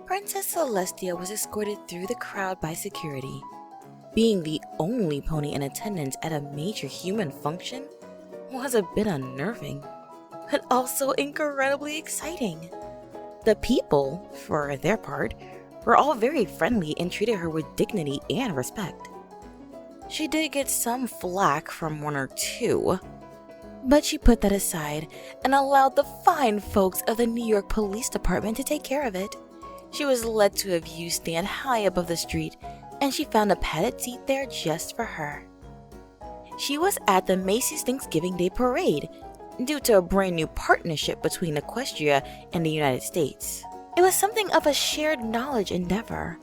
Princess Celestia was escorted through the crowd by security. Being the only pony in attendance at a major human function was a bit unnerving, but also incredibly exciting. The people, for their part, were all very friendly and treated her with dignity and respect. She did get some flack from one or two, but she put that aside and allowed the fine folks of the New York Police Department to take care of it. She was led to a view stand high above the street, and she found a padded seat there just for her. She was at the Macy's Thanksgiving Day Parade, due to a brand new partnership between Equestria and the United States. It was something of a shared knowledge endeavor,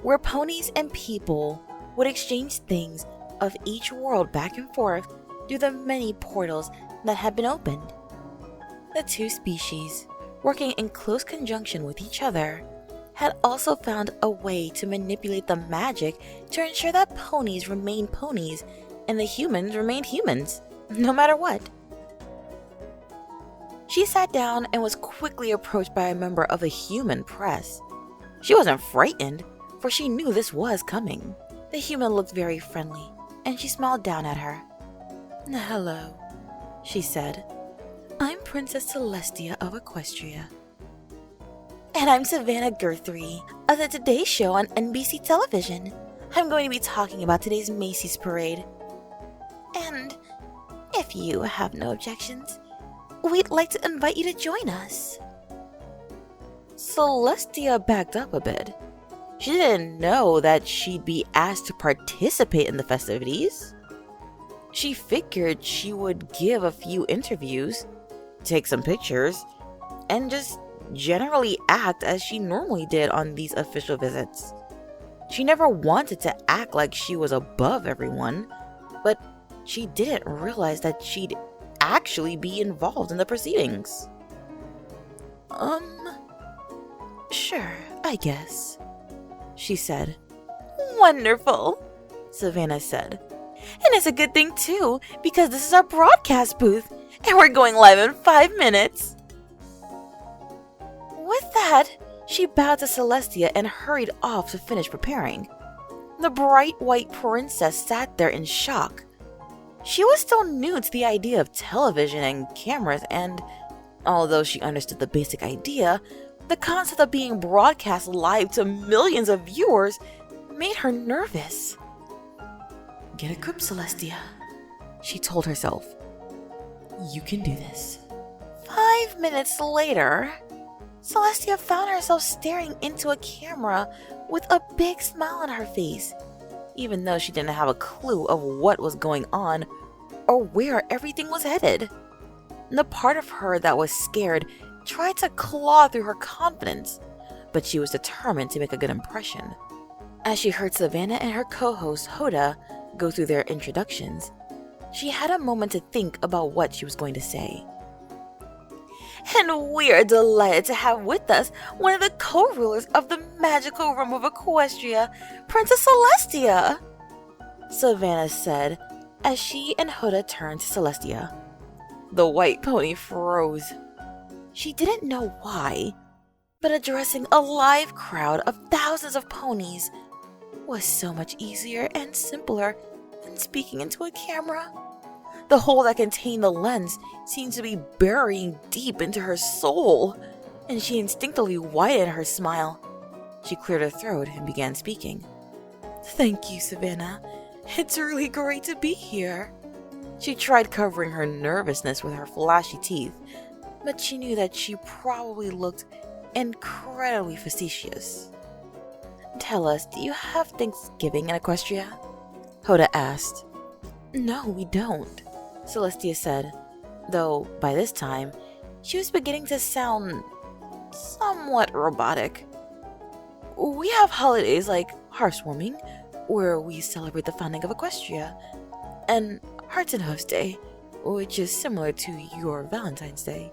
where ponies and people would exchange things of each world back and forth through the many portals that had been opened. The two species, working in close conjunction with each other, had also found a way to manipulate the magic to ensure that ponies remained ponies and the humans remained humans, no matter what. She sat down and was quickly approached by a member of the human press. She wasn't frightened, for she knew this was coming. The human looked very friendly, and she smiled down at her. "Hello," she said. "I'm Princess Celestia of Equestria." "And I'm Savannah Guthrie of the Today Show on NBC television. I'm going to be talking about today's Macy's parade. And if you have no objections, we'd like to invite you to join us." Celestia backed up a bit. She didn't know that she'd be asked to participate in the festivities. She figured she would give a few interviews, take some pictures, and just generally act as she normally did on these official visits. She never wanted to act like she was above everyone, but she didn't realize that she'd actually be involved in the proceedings. Sure, I guess," she said. "Wonderful," Savannah said. "And it's a good thing too, because this is our broadcast booth, and we're going live in 5 minutes." With that, she bowed to Celestia and hurried off to finish preparing. The bright white princess sat there in shock. She was still new to the idea of television and cameras, and although she understood the basic idea, the concept of being broadcast live to millions of viewers made her nervous. "Get a grip, Celestia," she told herself. "You can do this." 5 minutes later, Celestia found herself staring into a camera with a big smile on her face, even though she didn't have a clue of what was going on or where everything was headed. The part of her that was scared tried to claw through her confidence, but she was determined to make a good impression. As she heard Savannah and her co-host Hoda go through their introductions, she had a moment to think about what she was going to say. "And we're delighted to have with us one of the co-rulers of the magical realm of Equestria, Princess Celestia," Savannah said as she and Hoda turned to Celestia. The white pony froze. She didn't know why, but addressing a live crowd of thousands of ponies was so much easier and simpler than speaking into a camera. The hole that contained the lens seemed to be burying deep into her soul, and she instinctively widened her smile. She cleared her throat and began speaking. "Thank you, Savannah. It's really great to be here." She tried covering her nervousness with her flashy teeth, but she knew that she probably looked incredibly facetious. "Tell us, do you have Thanksgiving in Equestria?" Hoda asked. "No, we don't," Celestia said, though by this time, she was beginning to sound somewhat robotic. "We have holidays like Hearthwarming, where we celebrate the founding of Equestria, and Hearts and Hoofs Day, which is similar to your Valentine's Day."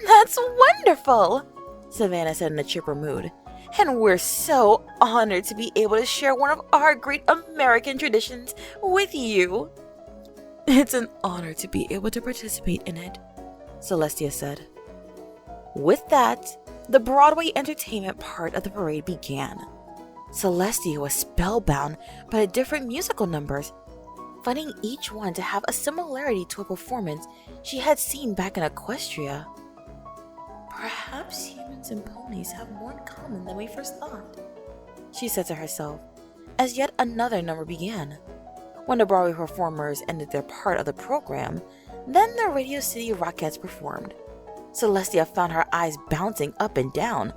"That's wonderful," Savannah said in a chipper mood. "And we're so honored to be able to share one of our great American traditions with you." "It's an honor to be able to participate in it," Celestia said. With that, the Broadway entertainment part of the parade began. Celestia was spellbound by the different musical numbers, finding each one to have a similarity to a performance she had seen back in Equestria. Perhaps humans and ponies have more in common than we first thought, she said to herself, as yet another number began. When the Broadway performers ended their part of the program, then the Radio City Rockettes performed. Celestia found her eyes bouncing up and down,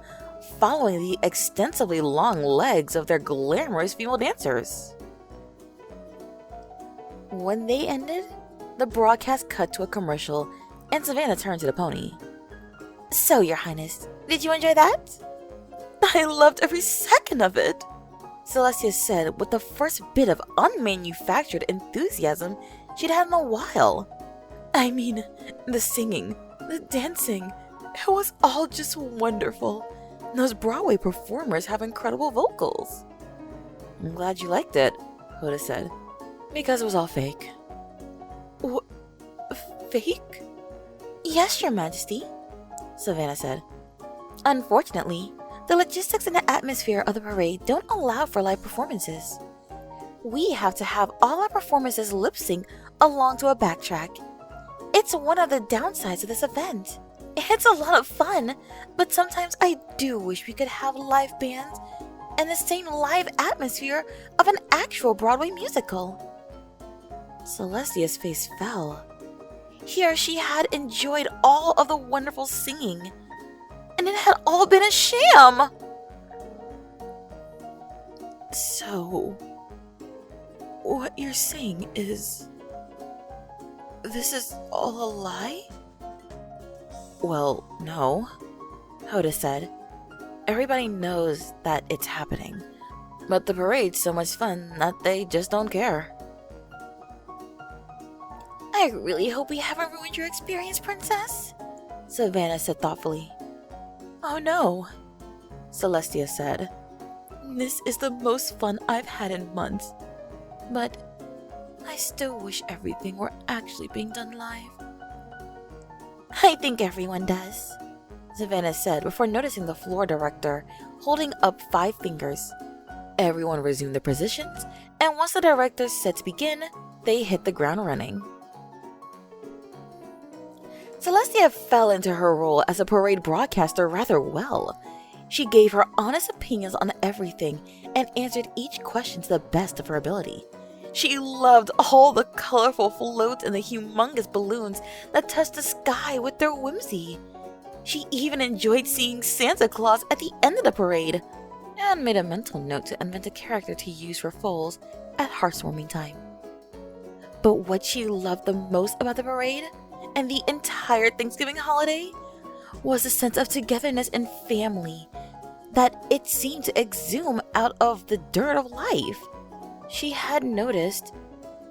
following the extensively long legs of their glamorous female dancers. When they ended, the broadcast cut to a commercial, and Savannah turned to the pony. "So, Your Highness, did you enjoy that?" "I loved every second of it," Celestia said with the first bit of unmanufactured enthusiasm she'd had in a while. "I mean, the singing, the dancing, it was all just wonderful. Those Broadway performers have incredible vocals." "I'm glad you liked it," Hoda said, "because it was all fake." Fake?" "Yes, Your Majesty," Savannah said. "Unfortunately, the logistics and the atmosphere of the parade don't allow for live performances. We have to have all our performances lip-sync along to a backtrack. It's one of the downsides of this event. It's a lot of fun, but sometimes I do wish we could have live bands and the same live atmosphere of an actual Broadway musical." Celestia's face fell. Here she had enjoyed all of the wonderful singing, and it had all been a sham. "So, what you're saying is, this is all a lie?" "Well, no," Hoda said. "Everybody knows that it's happening, but the parade's so much fun that they just don't care." "I really hope we haven't ruined your experience, Princess," Savannah said thoughtfully. "Oh no," Celestia said. "This is the most fun I've had in months, but I still wish everything were actually being done live." "I think everyone does," Savannah said before noticing the floor director holding up 5 fingers. Everyone resumed their positions, and once the director said to begin, they hit the ground running. Celestia fell into her role as a parade broadcaster rather well. She gave her honest opinions on everything and answered each question to the best of her ability. She loved all the colorful floats and the humongous balloons that touched the sky with their whimsy. She even enjoyed seeing Santa Claus at the end of the parade, and made a mental note to invent a character to use for foals at heartwarming time. But what she loved the most about the parade and the entire Thanksgiving holiday was the sense of togetherness and family that it seemed to exhume out of the dirt of life. She had noticed,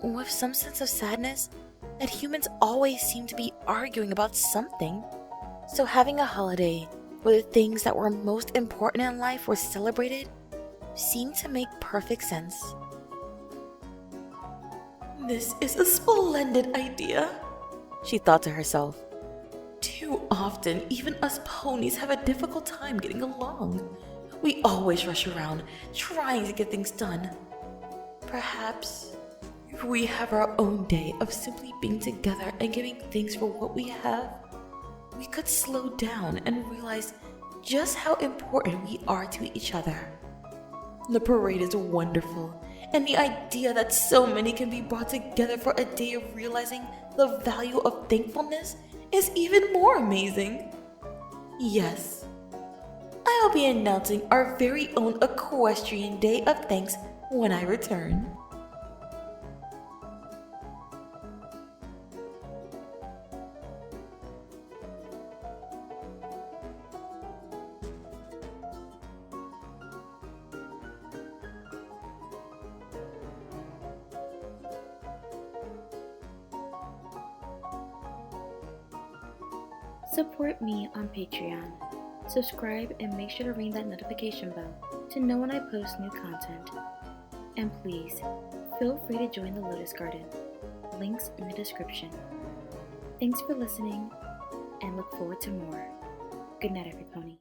with some sense of sadness, that humans always seem to be arguing about something. So having a holiday where the things that were most important in life were celebrated seemed to make perfect sense. "This is a splendid idea," she thought to herself. "Too often, even us ponies have a difficult time getting along. We always rush around, trying to get things done. Perhaps if we have our own day of simply being together and giving thanks for what we have, we could slow down and realize just how important we are to each other. The parade is wonderful, and the idea that so many can be brought together for a day of realizing the value of thankfulness is even more amazing. Yes, I'll be announcing our very own Equestrian Day of Thanks when I return." Support me on Patreon. Subscribe and make sure to ring that notification bell to know when I post new content. And please, feel free to join the Lotus Garden. Links in the description. Thanks for listening, and look forward to more. Good night, every pony.